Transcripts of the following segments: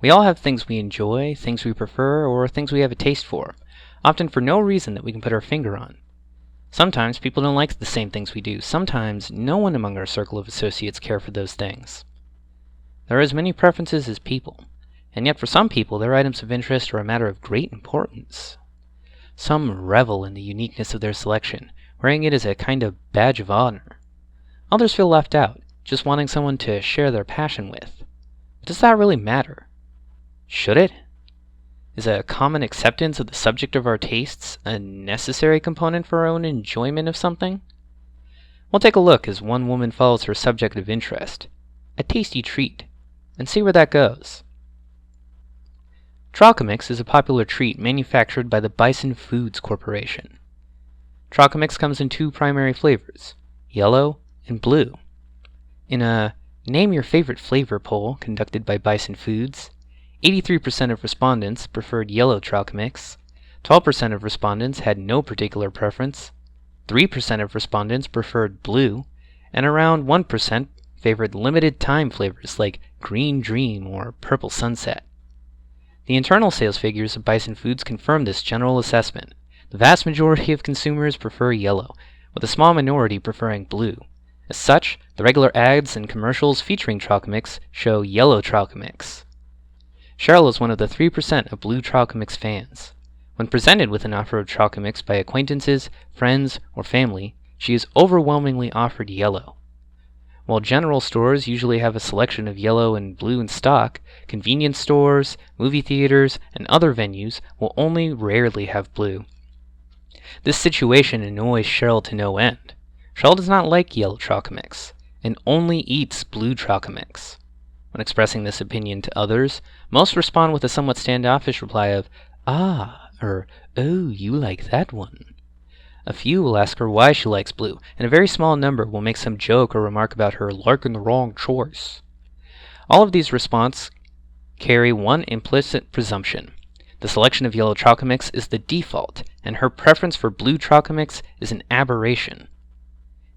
We all have things we enjoy, things we prefer, or things we have a taste for, often for no reason that we can put our finger on. Sometimes people don't like the same things we do. Sometimes no one among our circle of associates care for those things. There are as many preferences as people, and yet for some people their items of interest are a matter of great importance. Some revel in the uniqueness of their selection, wearing it as a kind of badge of honor. Others feel left out, just wanting someone to share their passion with. But does that really matter? Should it? Is a common acceptance of the subject of our tastes a necessary component for our own enjoyment of something? We'll take a look as one woman follows her subject of interest, a tasty treat, and see where that goes. Trocomix is a popular treat manufactured by the Bison Foods Corporation. Trocomix comes in two primary flavors, yellow and blue. In a Name Your Favorite Flavor poll conducted by Bison Foods, 83% of respondents preferred yellow Trocomix, 12% of respondents had no particular preference, 3% of respondents preferred blue, and around 1% favored limited time flavors like Green Dream or Purple Sunset. The internal sales figures of Bison Foods confirm this general assessment. The vast majority of consumers prefer yellow, with a small minority preferring blue. As such, the regular ads and commercials featuring Trocomix show yellow Trocomix. Cheryl is one of the 3% of blue Trocomix fans. When presented with an offer of Trocomix by acquaintances, friends, or family, she is overwhelmingly offered yellow. While general stores usually have a selection of yellow and blue in stock, convenience stores, movie theaters, and other venues will only rarely have blue. This situation annoys Cheryl to no end. Cheryl does not like yellow Trocomix, and only eats blue Trocomix. When expressing this opinion to others, most respond with a somewhat standoffish reply of, "Ah," or "Oh, you like that one." A few will ask her why she likes blue, and a very small number will make some joke or remark about her liking the wrong choice. All of these responses carry one implicit presumption. The selection of yellow Trocomix is the default, and her preference for blue Trocomix is an aberration.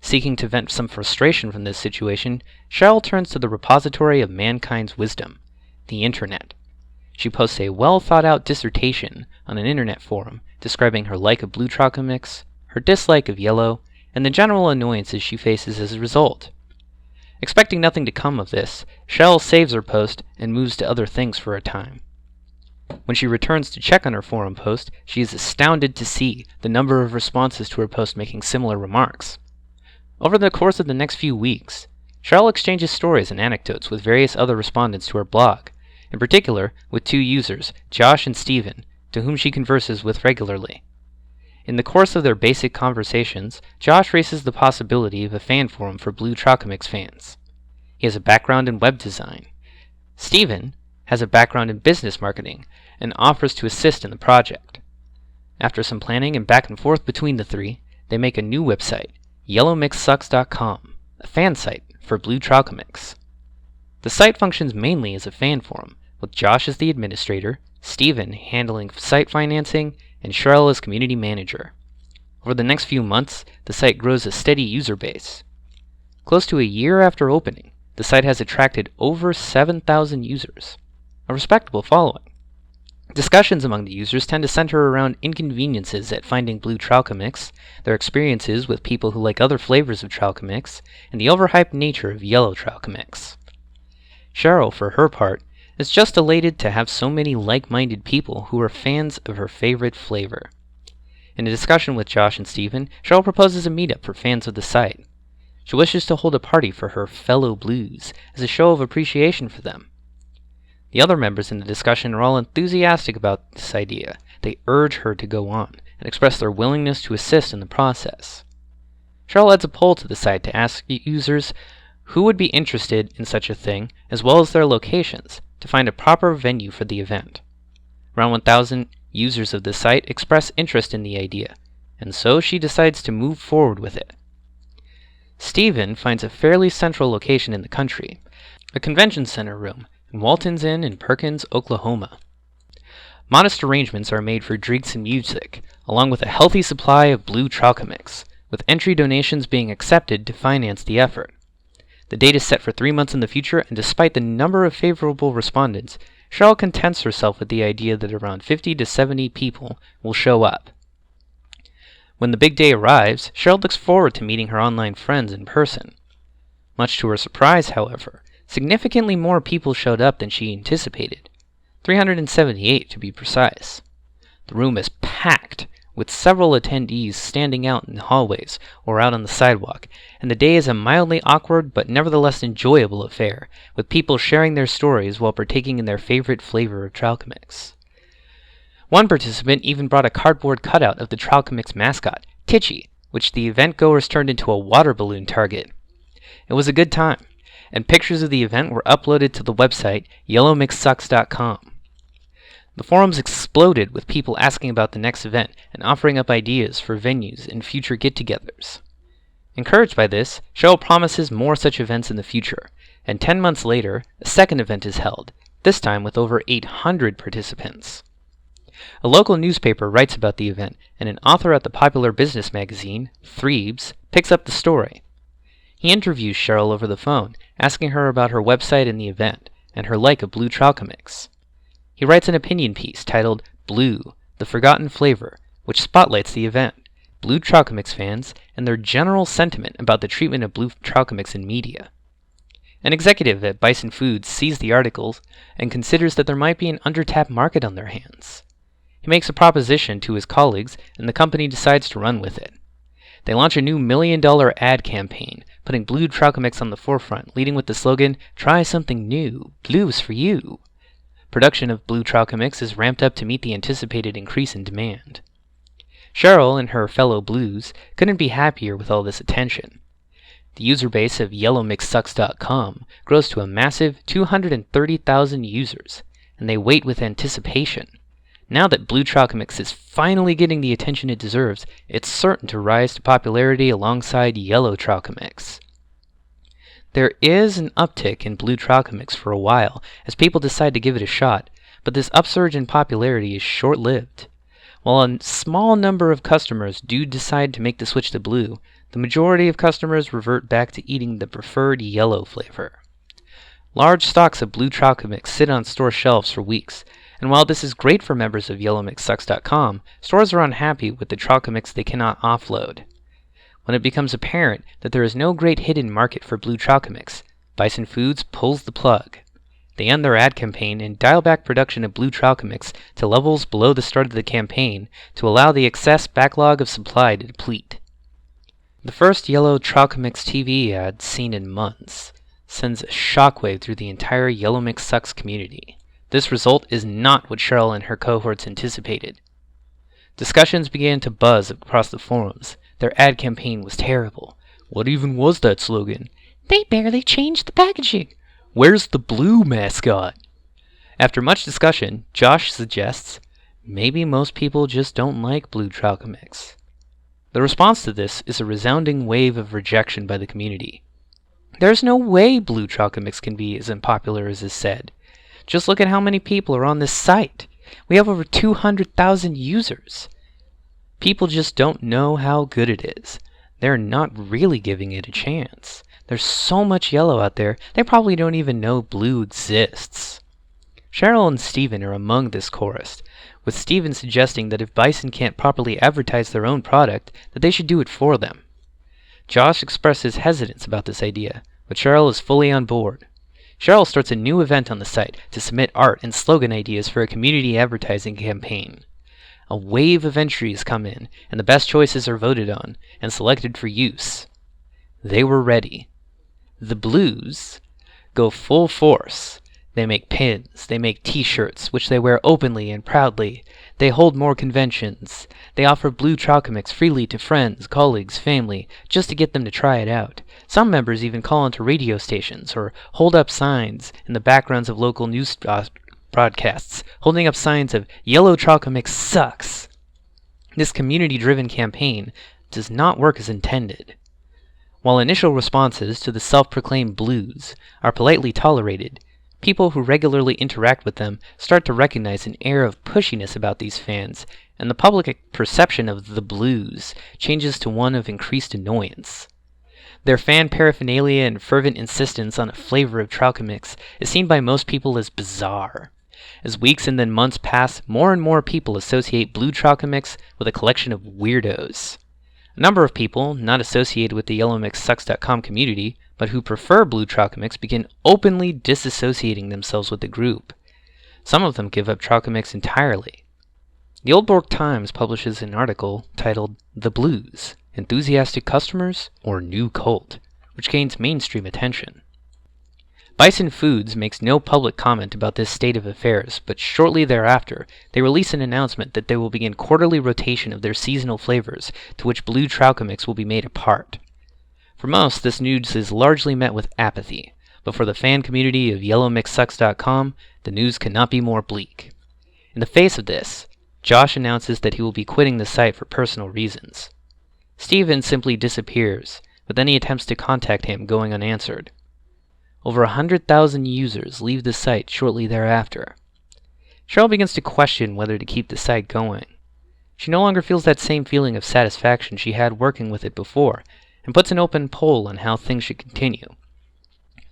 Seeking to vent some frustration from this situation, Cheryl turns to the repository of mankind's wisdom, the Internet. She posts a well-thought-out dissertation on an Internet forum describing her like of blue Trocomix, her dislike of yellow, and the general annoyances she faces as a result. Expecting nothing to come of this, Cheryl saves her post and moves to other things for a time. When she returns to check on her forum post, she is astounded to see the number of responses to her post making similar remarks. Over the course of the next few weeks, Cheryl exchanges stories and anecdotes with various other respondents to her blog, in particular with two users, Josh and Steven, to whom she converses with regularly. In the course of their basic conversations, Josh raises the possibility of a fan forum for blue Trocomix fans. He has a background in web design. Steven has a background in business marketing and offers to assist in the project. After some planning and back and forth between the three, they make a new website, yellowmixsucks.com, a fan site for blue Trocomix. The site functions mainly as a fan forum, with Josh as the administrator, Steven handling site financing, and Cheryl as community manager. Over the next few months, the site grows a steady user base. Close to a year after opening, the site has attracted over 7,000 users, a respectable following. Discussions among the users tend to center around inconveniences at finding blue Trocomix, their experiences with people who like other flavors of Trocomix, and the overhyped nature of yellow Trocomix. Cheryl, for her part, is just elated to have so many like-minded people who are fans of her favorite flavor. In a discussion with Josh and Steven, Cheryl proposes a meetup for fans of the site. She wishes to hold a party for her fellow blues as a show of appreciation for them. The other members in the discussion are all enthusiastic about this idea. They urge her to go on and express their willingness to assist in the process. Cheryl adds a poll to the site to ask users who would be interested in such a thing, as well as their locations, to find a proper venue for the event. Around 1,000 users of the site express interest in the idea, and so she decides to move forward with it. Steven finds a fairly central location in the country, a convention center room in Walton's Inn in Perkins, Oklahoma. Modest arrangements are made for drinks and music, along with a healthy supply of blue Trocomix, with entry donations being accepted to finance the effort. The date is set for 3 months in the future, and despite the number of favorable respondents, Cheryl contents herself with the idea that around 50 to 70 people will show up. When the big day arrives, Cheryl looks forward to meeting her online friends in person. Much to her surprise, however, significantly more people showed up than she anticipated. 378 to be precise. The room is packed, with several attendees standing out in the hallways or out on the sidewalk, and the day is a mildly awkward but nevertheless enjoyable affair, with people sharing their stories while partaking in their favorite flavor of Tralcomix. One participant even brought a cardboard cutout of the Tralcomix mascot, Titchy, which the event goers turned into a water balloon target. It was a good time, and pictures of the event were uploaded to the website yellowmixsucks.com. The forums exploded with people asking about the next event and offering up ideas for venues and future get-togethers. Encouraged by this, Cheryl promises more such events in the future, and 10 months later, a second event is held, this time with over 800 participants. A local newspaper writes about the event, and an author at the popular business magazine, Threebs, picks up the story. He interviews Cheryl over the phone, asking her about her website and the event, and her like of blue Tralcomix. He writes an opinion piece titled Blue, the Forgotten Flavor, which spotlights the event, blue Tralcomix fans, and their general sentiment about the treatment of blue Tralcomix in media. An executive at Bison Foods sees the articles and considers that there might be an undertapped market on their hands. He makes a proposition to his colleagues, and the company decides to run with it. They launch a new $1 million ad campaign, putting blue Tralcomix on the forefront, leading with the slogan, "Try something new, blue's for you." Production of blue Tralcomix is ramped up to meet the anticipated increase in demand. Cheryl and her fellow blues couldn't be happier with all this attention. The user base of yellowmixsucks.com grows to a massive 230,000 users, and they wait with anticipation. Now that blue Tralcomix is finally getting the attention it deserves, it's certain to rise to popularity alongside yellow Tralcomix. There is an uptick in blue Tralcomix for a while as people decide to give it a shot, but this upsurge in popularity is short-lived. While a small number of customers do decide to make the switch to blue, the majority of customers revert back to eating the preferred yellow flavor. Large stocks of blue Tralcomix sit on store shelves for weeks, and while this is great for members of yellowmixsucks.com, stores are unhappy with the Tralcomix they cannot offload. When it becomes apparent that there is no great hidden market for blue Tralcomix, Bison Foods pulls the plug. They end their ad campaign and dial back production of blue Tralcomix to levels below the start of the campaign to allow the excess backlog of supply to deplete. The first yellow Tralcomix TV ad seen in months sends a shockwave through the entire Yellow Mix Sucks community. This result is not what Cheryl and her cohorts anticipated. Discussions began to buzz across the forums. Their ad campaign was terrible. What even was that slogan? They barely changed the packaging. Where's the blue mascot? After much discussion, Josh suggests, maybe most people just don't like blue Tralcomix. The response to this is a resounding wave of rejection by the community. There's no way blue Tralcomix can be as unpopular as is said. Just look at how many people are on this site. We have over 200,000 users. People just don't know how good it is. They're not really giving it a chance. There's so much yellow out there, they probably don't even know blue exists. Cheryl and Steven are among this chorus, with Steven suggesting that if Bison can't properly advertise their own product, that they should do it for them. Josh expresses hesitance about this idea, but Cheryl is fully on board. Cheryl starts a new event on the site to submit art and slogan ideas for a community advertising campaign. A wave of entries come in, and the best choices are voted on and selected for use. They were ready. The Blues go full force. They make pins, they make t-shirts, which they wear openly and proudly. They hold more conventions. They offer blue Tralcomix freely to friends, colleagues, family, just to get them to try it out. Some members even call into radio stations or hold up signs in the backgrounds of local news broadcasts, holding up signs of "Yellow Tralcomix sucks." This community-driven campaign does not work as intended. While initial responses to the self-proclaimed blues are politely tolerated, people who regularly interact with them start to recognize an air of pushiness about these fans, and the public perception of the blues changes to one of increased annoyance. Their fan paraphernalia and fervent insistence on a flavor of Tralcomix is seen by most people as bizarre. As weeks and then months pass, more and more people associate blue Trocomix with a collection of weirdos. A number of people, not associated with the YellowMixSucks.com community, but who prefer blue Trocomix, begin openly disassociating themselves with the group. Some of them give up Trocomix entirely. The Old Borg Times publishes an article titled "The Blues: Enthusiastic Customers or New Cult?", which gains mainstream attention. Bison Foods makes no public comment about this state of affairs, but shortly thereafter, they release an announcement that they will begin quarterly rotation of their seasonal flavors, to which blue Trocomix will be made a part. For most, this news is largely met with apathy, but for the fan community of YellowMixSucks.com, the news cannot be more bleak. In the face of this, Josh announces that he will be quitting the site for personal reasons. Steven simply disappears, with any attempts to contact him going unanswered. Over 100,000 users leave the site shortly thereafter. Cheryl begins to question whether to keep the site going. She no longer feels that same feeling of satisfaction she had working with it before, and puts an open poll on how things should continue.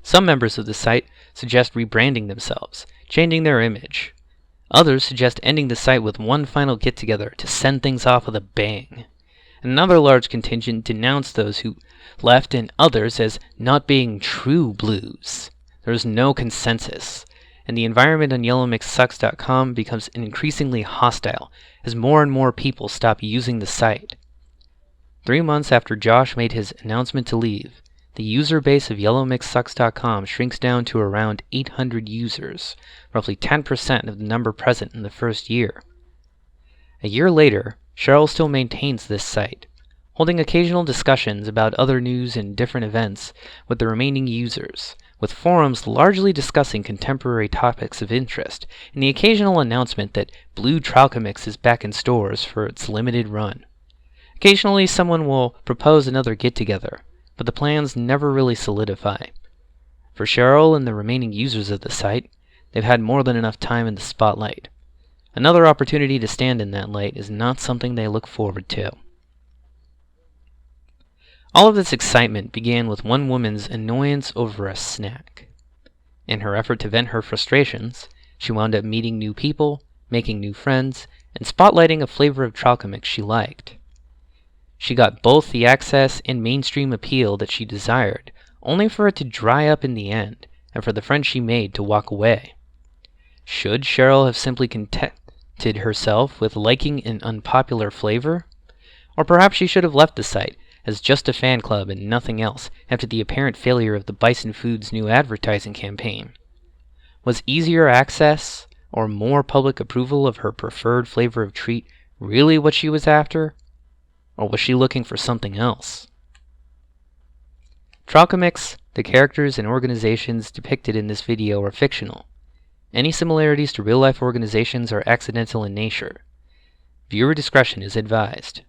Some members of the site suggest rebranding themselves, changing their image. Others suggest ending the site with one final get-together to send things off with a bang. Another large contingent denounced those who left and others as not being true blues. There is no consensus, and the environment on YellowMixSucks.com becomes increasingly hostile as more and more people stop using the site. 3 months after Josh made his announcement to leave, the user base of YellowMixSucks.com shrinks down to around 800 users, roughly 10% of the number present in the first year. A year later, Cheryl still maintains this site, holding occasional discussions about other news and different events with the remaining users, with forums largely discussing contemporary topics of interest, and the occasional announcement that blue Trocomix is back in stores for its limited run. Occasionally someone will propose another get-together, but the plans never really solidify. For Cheryl and the remaining users of the site, they've had more than enough time in the spotlight. Another opportunity to stand in that light is not something they look forward to. All of this excitement began with one woman's annoyance over a snack. In her effort to vent her frustrations, she wound up meeting new people, making new friends, and spotlighting a flavor of Trocomix she liked. She got both the access and mainstream appeal that she desired, only for it to dry up in the end, and for the friends she made to walk away. Should Cheryl have simply contented herself with liking an unpopular flavor? Or perhaps she should have left the site as just a fan club and nothing else after the apparent failure of the Bison Foods' new advertising campaign. Was easier access or more public approval of her preferred flavor of treat really what she was after? Or was she looking for something else? Trocomix, the characters and organizations depicted in this video are fictional. Any similarities to real-life organizations are accidental in nature. Viewer discretion is advised.